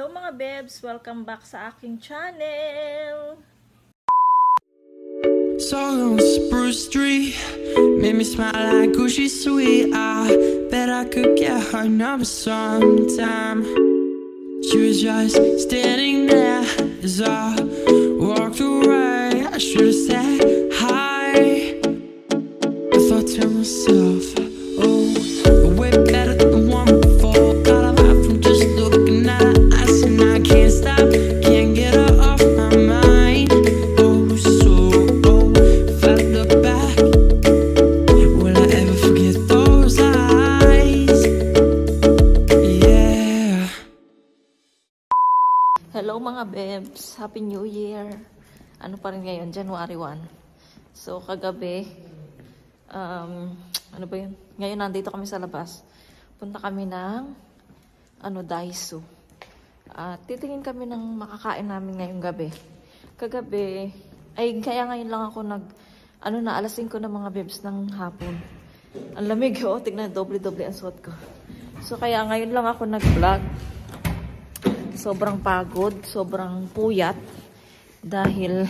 Hello mga bebs! Welcome back sa aking channel! Song on Spruce Street made me smile like Gucci sweet. I bet I could get her number sometime. She was just standing there as I walked away. I should have said hi. I thought to myself, oh, way better than the one before. Got a lot from just looking at her eyes, and I can't stop, can't get her off my mind. Oh, so if I look back, will I ever forget those eyes? Yeah. Hello mga bebs! Happy New Year! Ano pa rin ngayon? January 1. So kagabi, ano ba yun? Ngayon nandito kami sa labas. Punta kami ng Daiso. Titingin kami ng makakain namin ngayong gabi. Kagabi, kaya ngayon lang ako alas 5 na mga bebs ng hapon. Ang lamig, oh. Tignan, doble-doble ang suot ko. So kaya ngayon lang ako nag-vlog. Sobrang pagod, sobrang puyat. Dahil,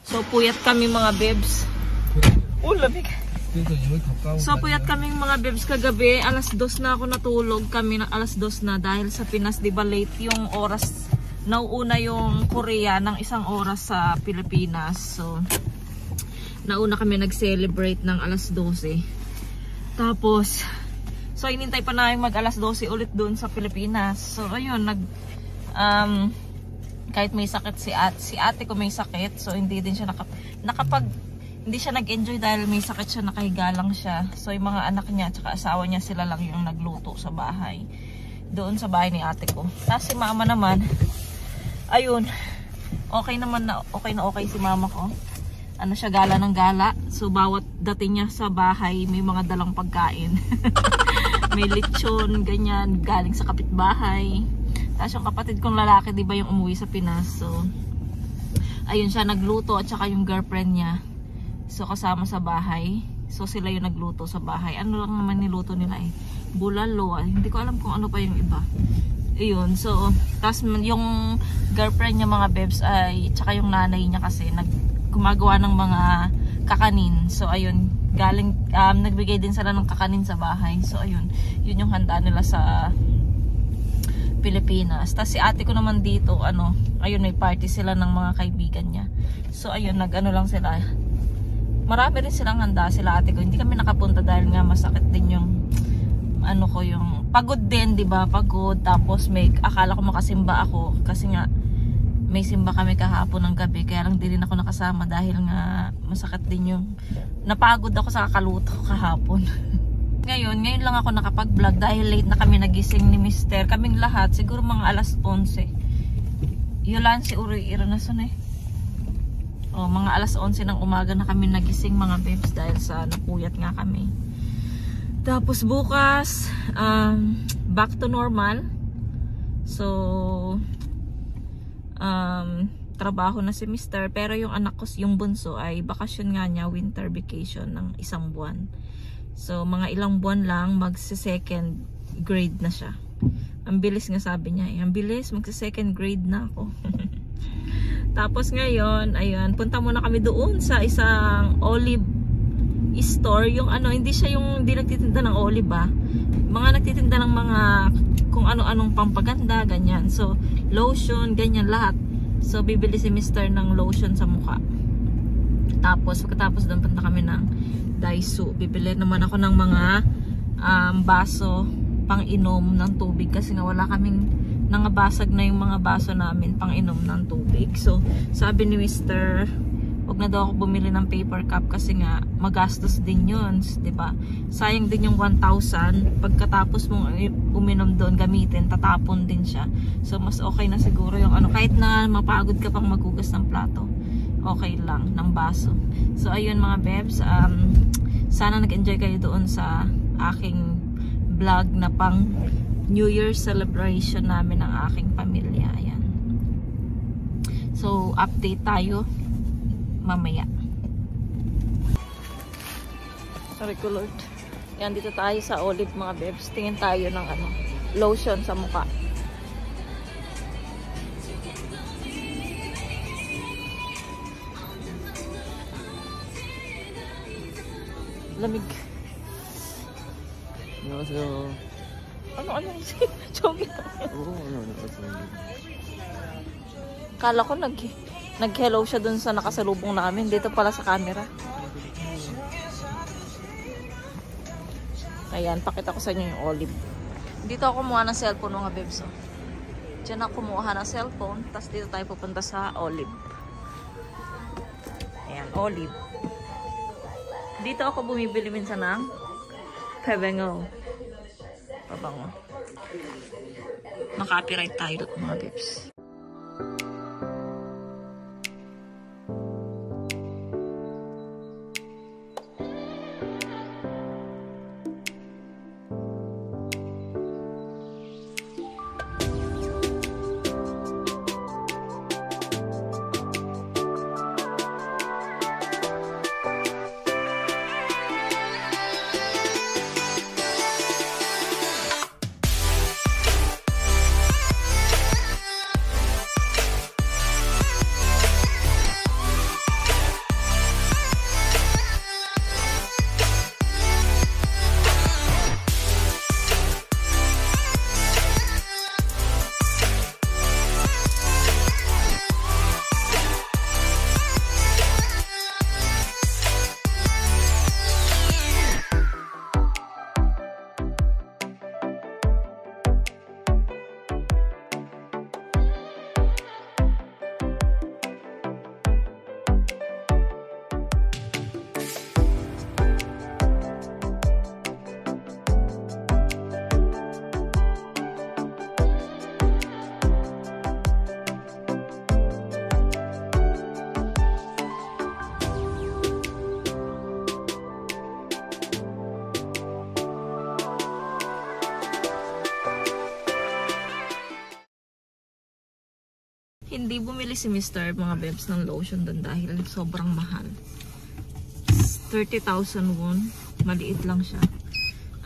so puyat kami mga bebs. Oh, lamig. So puyat kaming mga bebs kagabi. Alas 2 na ako natulog. Kami na alas 2 na dahil sa Pinas, di ba late yung oras. Nauuna yung Korea ng 1 oras sa Pilipinas. So nauna kami nag-celebrate ng alas 12. Tapos so inintay pa namin mag alas 12 ulit doon sa Pilipinas. So ayun, kahit may sakit si ate ko may sakit, so hindi din siya hindi siya nag-enjoy dahil may sakit siya, nakahiga lang siya. So yung mga anak niya at asawa niya, sila lang yung nagluto sa bahay, doon sa bahay ni ate ko. Tapos si mama naman, ayun, okay si mama ko. Ano siya, gala ng gala. So bawat dating niya sa bahay may mga dalang pagkain. May lechon, ganyan, galing sa kapitbahay. Tapos yung kapatid kong lalaki, di ba yung umuwi sa Pinas. So ayun siya nagluto, at saka yung girlfriend niya. So kasama sa bahay. So sila yung nagluto sa bahay. Ano lang naman niluto nila bulalo. Hindi ko alam kung ano pa yung iba. Ayun, so tapos yung girlfriend niya mga bebs tsaka yung nanay niya kasi gumagawa ng mga kakanin. So ayun, nagbigay din sila ng kakanin sa bahay. So ayun, yun yung handa nila sa Pilipinas. Tapos si ate ko naman dito, ayun, may party sila ng mga kaibigan niya. So ayun, lang sila. Marami rin silang handa, sila ate ko. Hindi kami nakapunta dahil nga masakit din yung yung pagod din, 'di ba? Pagod. Tapos akala ko makasimba ako kasi nga may simba kami kahapon ng gabi, kaya lang di rin ako nakasama dahil nga masakit din yung napagod ako sa kakaluto kahapon. Ngayon lang ako nakapag-vlog dahil late na kami nagising ni Mister. Kaming lahat, siguro mga alas 11. Yulan si Uri Iranason mga alas 11 ng umaga na kami nagising mga babes dahil sa napuyat nga kami. Tapos bukas, back to normal. So trabaho na si Mister, pero yung anak ko, yung bunso, ay bakasyon nga niya, winter vacation ng 1 buwan. So mga ilang buwan lang magse-second grade na siya. Ang bilis nga, sabi niya, ang bilis, magse-second grade na ako. Tapos ngayon, ayun, punta muna kami doon sa isang olive store. Yung hindi nagtitinda ng olive mga nagtitinda ng mga kung ano-anong pampaganda, ganyan. So lotion, ganyan lahat. So bibili si Mister ng lotion sa mukha. Tapos pagkatapos doon, punta kami ng Daiso. Bibili naman ako ng mga baso pang inom ng tubig kasi nga wala kaming nangabasag na yung mga baso namin pang inom ng tubig. So sabi ni Mister, wag na daw ako bumili ng paper cup kasi nga magastos din yun, 'di ba? Sayang din yung 1,000 pagkatapos mong uminom doon, gamitin, tatapon din siya. So mas okay na siguro yung kahit na mapagod ka pang maghugas ng plato, okay lang ng baso. So ayun mga bebs, sana nag-enjoy kayo doon sa aking vlog na pang New Year celebration namin ng aking pamilya. Ayan. So update tayo mamaya. Sorry ko Lord. Yan, dito tayo sa Olive mga bebs. Tingin tayo ng lotion sa mukha. Lamig. 안녕하세요. Ano Chogi. Oo, 안녕하세요. Kala ko nag-hello siya dun sa nakasalubong namin. Dito pala sa camera. Ayan, pakita ko sa inyo yung olive. Dito ako kumuha ng cellphone mga bebs. Oh. Diyan ako kumuha ng cellphone. Tapos dito tayo pupunta sa olive. Ayan, olive. Dito ako bumibili minsan ng Pabango. Pabango. Maka-copyright tayo mga bebs. Hindi bumili si Mr. mga bebs ng lotion doon dahil sobrang mahal. 30,000 won. Maliit lang siya.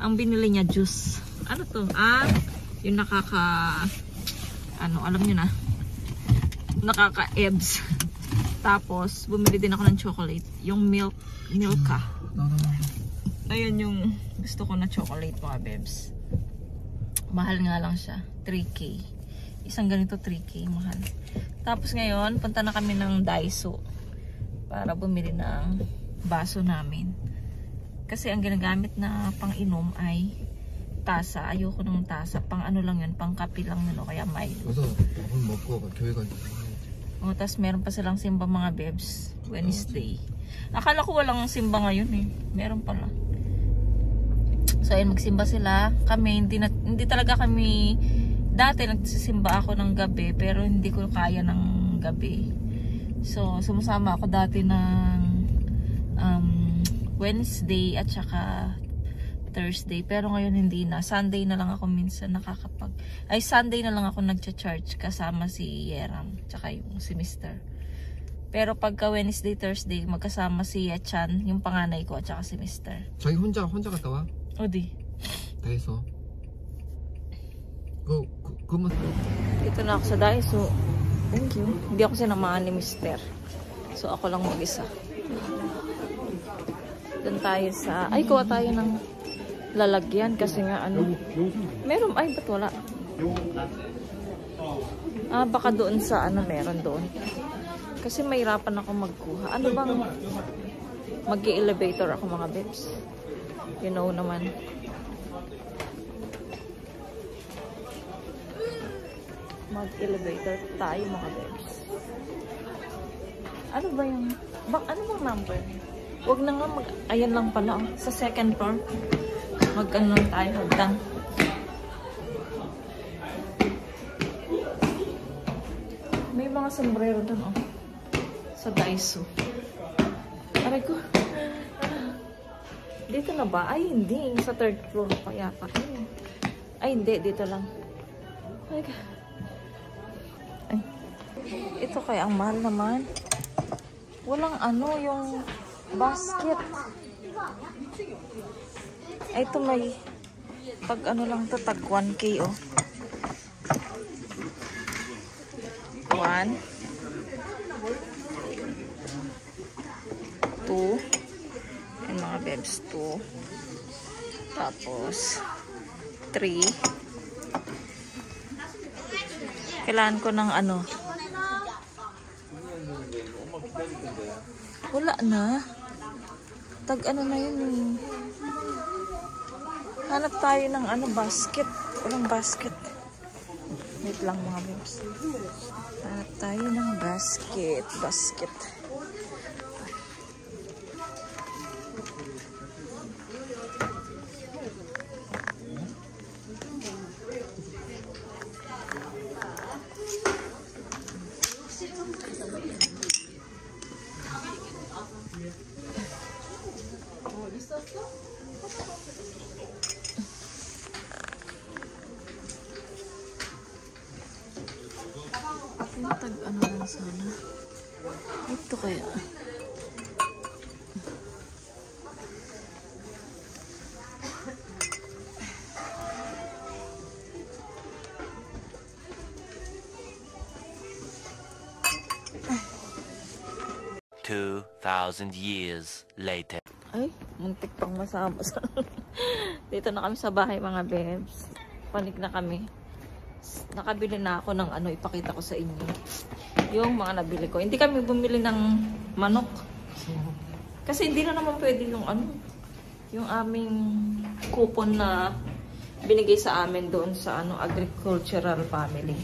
Ang binili niya juice. Ano to? Yung alam niyo na. Nakaka-ebs. Tapos, bumili din ako ng chocolate. Yung Milka. Ayun yung gusto ko na chocolate mga bebs. Mahal nga lang siya. 3K. Isang ganito 3K, mahal. Tapos ngayon, punta na kami ng Daiso para bumili ng baso namin. Kasi ang ginagamit na pang-inom ay tasa. Ayoko ng tasa. Pang ano lang yun, pang kape lang yun. O kaya Milo. Tapos meron pa silang simba mga bebs. Wednesday. Akala ko walang simba ngayon eh. Meron pala. So ayun, magsimba sila. Kami, hindi talaga kami... Dati nagsisimba ako ng gabi pero hindi ko kaya ng gabi. So sumasama ako dati ng Wednesday at saka Thursday. Pero ngayon hindi na. Sunday na lang ako minsan Sunday na lang ako nagcha-church kasama si Yeram tsaka yung si Mr. Pero pagka Wednesday, Thursday magkasama si Yachan, yung panganay ko at saka si Mr. 자기 혼자 갔다 와? Odi. Daiso. Dito na ako sa Daiso. Thank you. Hindi ako sinamahan ni Mr. So ako lang mag-isa. Doon tayo sa... Ay, kuha tayo ng lalagyan kasi nga ano. Meron. Ay, ba't wala? Baka doon sa ano meron doon. Kasi mahirapan ako magkuha. Ano bang... Mag-i-elevator ako mga bebs. You know naman. Mag-elevator tayo mga bebs. Ano ba yung... ano bang number? Huwag na nga ayan lang pala. Sa second floor. Mag-ano lang tayo. Hagdan. May mga sombrero doon sa Daiso. Aray ko. Dito na ba? Ay, hindi. Sa third floor pa yata. Ay, hindi. Dito lang. Ay, ito kaya ang mahal naman. Walang ano yung basket. Ay, ito Tag ano lang to, tag 1K oh. 1 2 yung mga bebs 2 tapos 3 kailangan ko ng ano wala na tag ano na yun eh. Hanap tayo ng ano basket walang basket wait lang mga bebs hanap tayo ng basket tag ano lang sana ito kaya 2,000 years later. Ay, muntik pang masama. Dito na kami sa bahay mga bebs. Panik na kami. Nakabili na ako ng ano, ipakita ko sa inyo. Yung mga nabili ko. Hindi kami bumili ng manok. Kasi hindi na naman pwede yung ano, yung aming coupon na binigay sa amin doon sa ano, agricultural family.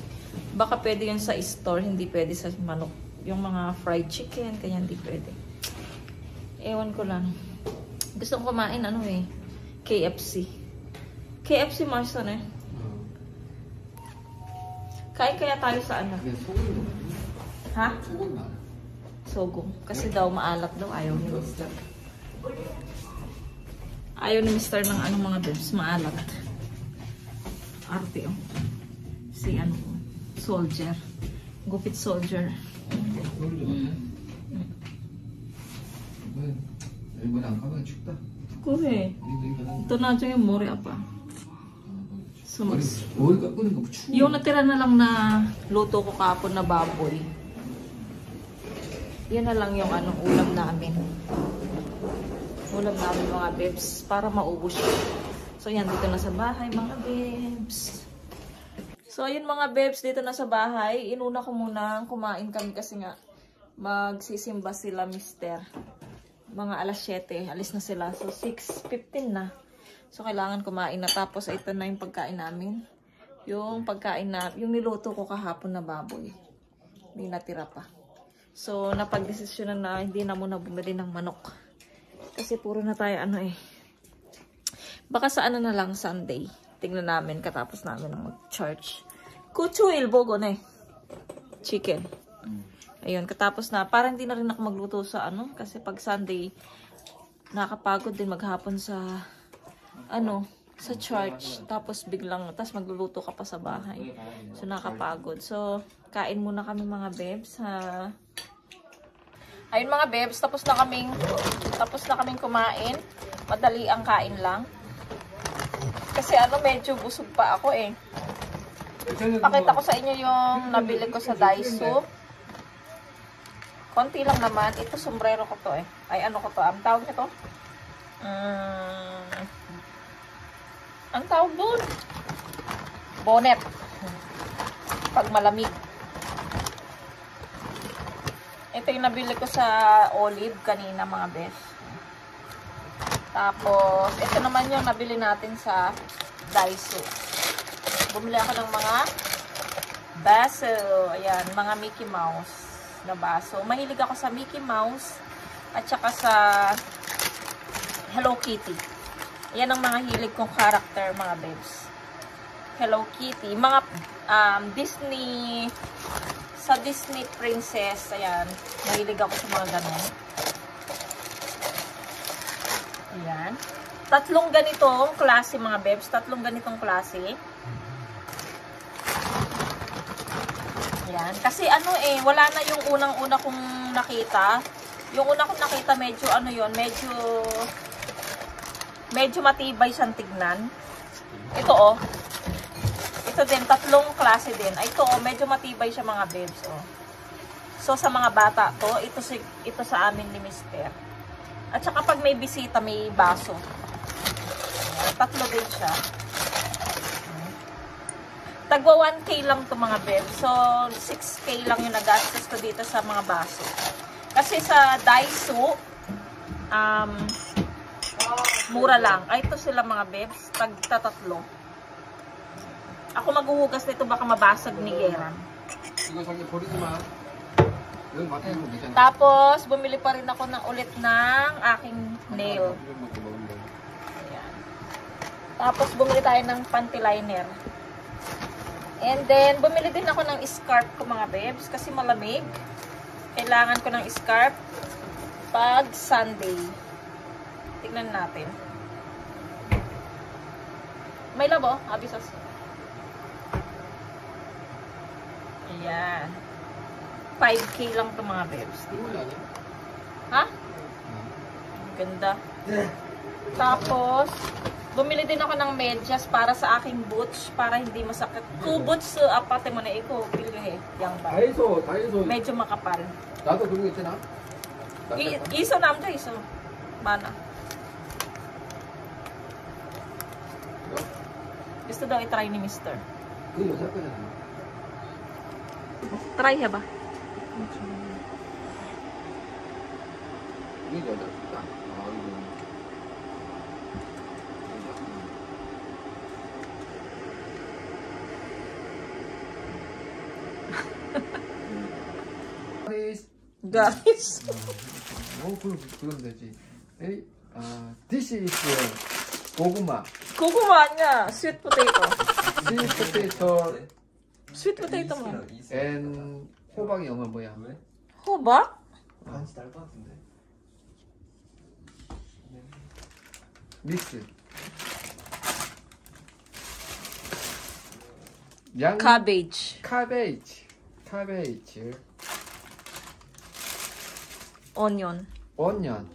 Baka pwede yun sa store, hindi pwede sa manok. Yung mga fried chicken, kaya hindi pwede. Ewan ko lang. Gusto kong kumain, ano eh, KFC. KFC Marson eh. Kain kaya tayo sa ano? Ha? Sogong. Kasi daw maalat daw. Ayaw ni Mr. Ayaw ni Mr. ng anong mga bebs. Maalat. Arte oh. Si ano. Soldier. Gupit soldier. Kuhe. Ito na dyan yung mori apa. Sumas. Yung natira na lang na luto ko kapon na baboy. Yan na lang yung anong ulam namin. Ulam namin mga bebs. Para maubos siya. So yan, dito na sa bahay mga bebs. So ayun mga bebs, dito na sa bahay. Inuna ko muna kumain kami kasi nga magsisimba sila mister. Mga alas 7. Alis na sila. So 6:15 na. So kailangan kumain na. Tapos ito na yung pagkain namin. Yung pagkain na, yung niluto ko kahapon na baboy. Hindi natira pa. So, napag-desisyonan na hindi na muna bumili ng manok. Kasi puro na tayo ano eh. Baka sa ano na lang Sunday. Tingnan namin katapos namin ng mag-church. Kuchuil bogo na eh. Chicken. Ayun, katapos na. Parang hindi na rin ako magluto sa ano. Kasi pag Sunday, nakakapagod din maghapon sa ano, sa church. Tapos biglang, tapos magluluto ka pa sa bahay. So, nakakapagod. So, kain muna kami mga bebs ha. Ayun mga bebs, tapos na kaming kumain. Madali ang kain lang. Kasi ano, medyo busog pa ako eh. Pakita ko sa inyo yung nabili ko sa Daiso. Konti lang naman. Ito sombrero ko to eh. Ay ano ko to? Ang tawag nito? Ang tawag doon? Bonnet. Pag malamig. Ito yung nabili ko sa Olive kanina mga bes. Tapos, ito naman yung nabili natin sa Daiso. Bumili ako ng mga baso. Ayan, mga Mickey Mouse na baso. Mahilig ako sa Mickey Mouse at saka sa Hello Kitty. Ayan ang mga hilig kong character mga bebs. Hello Kitty. Mga Disney... Sa Disney Princess, ayan, mahilig ako sa mga ganun. Ayan. Tatlong ganitong klase mga bebs, tatlong ganitong klase. Ayan, kasi ano eh, wala na yung unang-una kong nakita. Yung una kong nakita medyo ano yon, medyo matibay siyang tignan. Ito oh. Ito din, tatlong klase din. Ay, ito oh, medyo matibay siya mga babes oh. So sa mga bata to, ito sa amin ni Mister. At saka pag may bisita, may baso. Tatlo din siya. Tagwa 1K lang to mga babes. So 6K lang yung nagastos ko dito sa mga baso. Kasi sa Daiso, mura lang. Ay, ito sila mga babes. Tatlo. Ako maghuhugas nito, baka mabasag ni Geran. Tapos, bumili pa rin ako ulit ng aking nail. Ayan. Tapos, bumili tayo ng panty liner. And then, bumili din ako ng scarf ko mga babes. Kasi malamig. Kailangan ko ng scarf pag Sunday. Tignan natin. May labo, abisos. Ayan. 5K lang ito mga babes. Ha? Ganda. Tapos, bumili din ako ng medyas para sa aking boots. Para hindi masakit. 2 boots, apate mo na iko. Pilyo yang ba? 다이소. Medyo makapal. 나도 그런 거 있잖아. Iso 남자 iso. Mana? Gusto daw i-try ni Mister. 그 여자 거잖아. Try ha ba? 이게 여자 거다. 아, 이거. Guys. 그럼 되지. 에이, this is 고구마. 고구마 아니야. Sweet potato. sweet potato Sweet potato mo. and 호박이 영어 뭐야? 호박? 반지 달것 같은데. 믹스. Cabbage. cabbage. Onion. onion.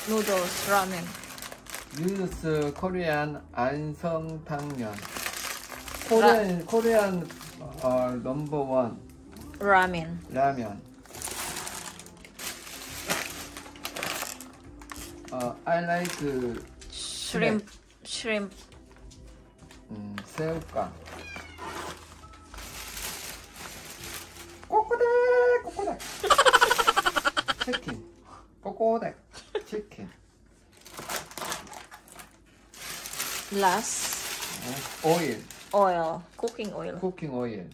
Noodles. Ramen. noodles Korean 안성탕면. Korean number 1 Ramen. 라면. I like Shrimp. 새우깡. 꼬꼬댁. 치킨. 꼬꼬댁. 치킨. Last. 오일. Oil. Cooking oil. 쿠킹 오일.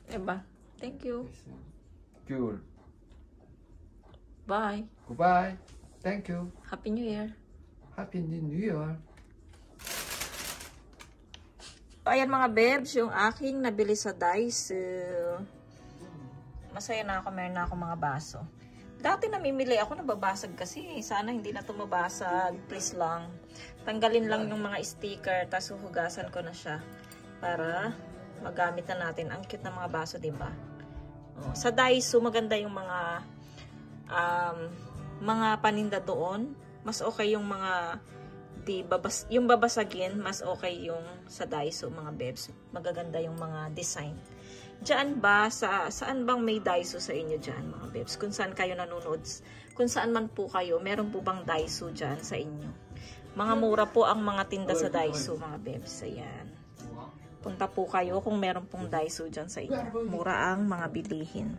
Diba? Thank you. 귤. Bye. Goodbye. Thank you. Happy New Year. Happy New Year. Ayan mga babes, yung aking nabili sa Daiso. Masaya na ako, meron na ako mga baso. Dati namimili ako, nababasag kasi. Sana hindi na ito mabasag. Please lang. Tanggalin lang yung mga sticker, tapos huhugasan ko na siya. Para magamit na natin. Ang cute na mga baso, diba? Sa Daiso, maganda yung mga paninda doon. Mas okay yung mga yung babasagin, mas okay yung sa Daiso mga babes. Magaganda yung mga design. Diyan ba, saan bang may Daiso sa inyo dyan mga babes? Kung saan kayo nanonood, kung saan man po kayo, meron po bang Daiso dyan sa inyo? Mga mura po ang mga tinda sa Daiso mga babes. Ayan. Punta po kayo kung meron pong Daiso dyan sa inyo. Mura ang mga bilihin.